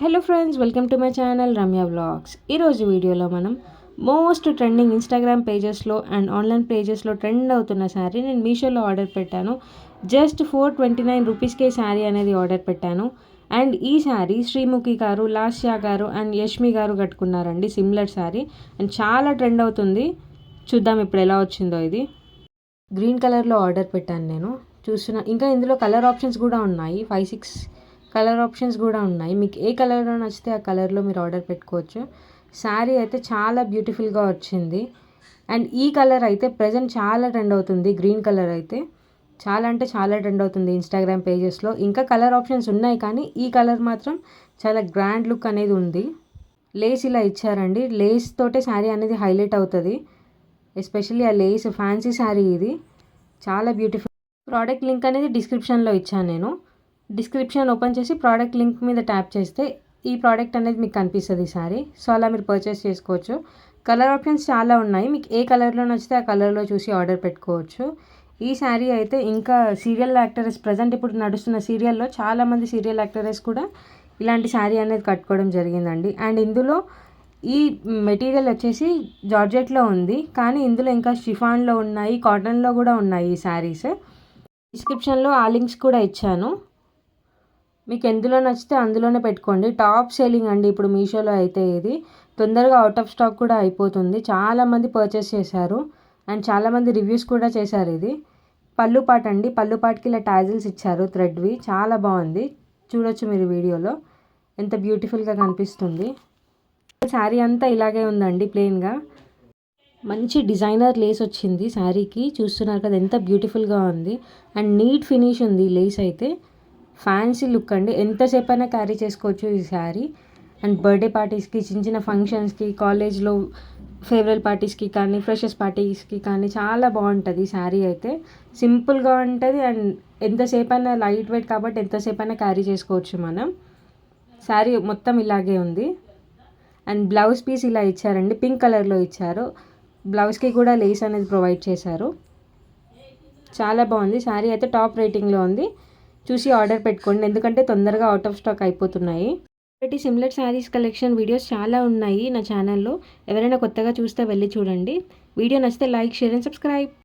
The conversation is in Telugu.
Hello friends, welcome to my channel Ramya vlogs. ఈరోజు వీడియోలో మనం మోస్ట్ ట్రెండింగ్ ఇన్స్టాగ్రామ్ పేజెస్లో అండ్ ఆన్లైన్ పేజెస్లో ట్రెండ్ అవుతున్న శారీ నేను మీషోలో ఆర్డర్ పెట్టాను. జస్ట్ 429 రూపీస్కే శారీ అనేది ఆర్డర్ పెట్టాను. అండ్ ఈ శారీ శ్రీముఖి గారు, లాస్యా గారు అండ్ యష్మి గారు కట్టుకున్నారండి. సిమిలర్ శారీ అండ్ చాలా ట్రెండ్ అవుతుంది. చూద్దాం ఇప్పుడు ఎలా వచ్చిందో. ఇది గ్రీన్ కలర్లో ఆర్డర్ పెట్టాను నేను. చూస్తున్నా ఇంకా ఇందులో కలర్ ఆప్షన్స్ కూడా ఉన్నాయి. 5-6 కలర్ ఆప్షన్స్ కూడా ఉన్నాయి. మీకు ఏ కలర్లో నచ్చితే ఆ కలర్లో మీరు ఆర్డర్ పెట్టుకోవచ్చు. శారీ అయితే చాలా బ్యూటిఫుల్గా వచ్చింది. అండ్ ఈ కలర్ అయితే ప్రజెంట్ చాలా ట్రెండ్ అవుతుంది. గ్రీన్ కలర్ అయితే చాలా అంటే చాలా ట్రెండ్ అవుతుంది ఇన్స్టాగ్రామ్ పేజెస్లో. ఇంకా కలర్ ఆప్షన్స్ ఉన్నాయి కానీ ఈ కలర్ మాత్రం చాలా గ్రాండ్ లుక్ అనేది ఉంది. లేస్ ఇలా ఇచ్చారండి. లేస్ తోటే శారీ అనేది హైలైట్ అవుతుంది. ఎస్పెషల్లీ ఆ లేస్ ఫ్యాన్సీ శారీ ఇది చాలా బ్యూటిఫుల్. ప్రోడక్ట్ లింక్ అనేది డిస్క్రిప్షన్లో ఇచ్చాను నేను. డిస్క్రిప్షన్ ఓపెన్ చేసి ప్రోడక్ట్ లింక్ మీద ట్యాప్ చేస్తే ఈ ప్రోడక్ట్ అనేది మీకు కనిపిస్తుంది ఈసారి. సో అలా మీరు పర్చేస్ చేసుకోవచ్చు. కలర్ ఆప్షన్స్ చాలా ఉన్నాయి. మీకు ఏ కలర్లో నచ్చితే ఆ కలర్లో చూసి ఆర్డర్ పెట్టుకోవచ్చు. ఈ శారీ అయితే ఇంకా సీరియల్ యాక్టర్స్ ప్రజెంట్ ఇప్పుడు నడుస్తున్న సీరియల్లో చాలామంది సీరియల్ యాక్టర్స్ కూడా ఇలాంటి శారీ అనేది కట్టుకోవడం జరిగిందండి. అండ్ ఇందులో ఈ మెటీరియల్ వచ్చేసి జార్జెట్లో ఉంది, కానీ ఇందులో ఇంకా షిఫాన్లో ఉన్నాయి, కాటన్లో కూడా ఉన్నాయి ఈ శారీస్. డిస్క్రిప్షన్లో ఆ లింక్స్ కూడా ఇచ్చాను. మీకు ఎందులో నచ్చితే అందులోనే పెట్టుకోండి. టాప్ సేలింగ్ అండి ఇప్పుడు మీషోలో అయితే. ఇది తొందరగా అవుట్ ఆఫ్ స్టాక్ కూడా అయిపోతుంది. చాలామంది పర్చేస్ చేశారు అండ్ చాలామంది రివ్యూస్ కూడా చేశారు. ఇది పళ్ళు పాట అండి. పళ్ళు పాటకి ఇలా టాజిల్స్ ఇచ్చారు థ్రెడ్వి. చాలా బాగుంది. చూడొచ్చు మీరు వీడియోలో ఎంత బ్యూటిఫుల్గా కనిపిస్తుంది. శారీ అంతా ఇలాగే ఉందండి ప్లెయిన్గా. మంచి డిజైనర్ లేస్ వచ్చింది శారీకి. చూస్తున్నారు కదా ఎంత బ్యూటిఫుల్గా ఉంది. అండ్ నీట్ ఫినిష్ ఉంది లేస్ అయితే. ఫ్యాన్సీ లుక్ అండి. ఎంతసేపు అయినా క్యారీ చేసుకోవచ్చు ఈ శారీ. అండ్ బర్త్డే పార్టీస్కి, చిన్న చిన్న ఫంక్షన్స్కి, కాలేజ్లో ఫేర్వెల్ పార్టీస్కి కానీ, ఫ్రెషర్స్ పార్టీస్కి కానీ చాలా బాగుంటుంది ఈ శారీ అయితే. సింపుల్గా ఉంటుంది అండ్ ఎంతసేపు అయినా లైట్ వెయిట్ కాబట్టి ఎంతసేపు అయినా క్యారీ చేసుకోవచ్చు మనం. శారీ మొత్తం ఇలాగే ఉంది. అండ్ బ్లౌజ్ పీస్ ఇలా ఇచ్చారండి. పింక్ కలర్లో ఇచ్చారు. బ్లౌజ్కి కూడా లేస్ అనేది ప్రొవైడ్ చేశారు. చాలా బాగుంది. శారీ అయితే టాప్ రేటింగ్లో ఉంది. చూసి ఆర్డర్ పెట్టుకోండి, ఎందుకంటే తొందరగా అవుట్ ఆఫ్ స్టాక్ అయిపోతున్నాయి. ఇలాంటి సిమిలర్ శారీస్ కలెక్షన్ వీడియోస్ చాలా ఉన్నాయి నా ఛానల్లో. ఎవరైనా కొత్తగా చూస్తే వెళ్ళి చూడండి. వీడియో నచ్చితే లైక్, షేర్ అండ్ సబ్స్క్రైబ్.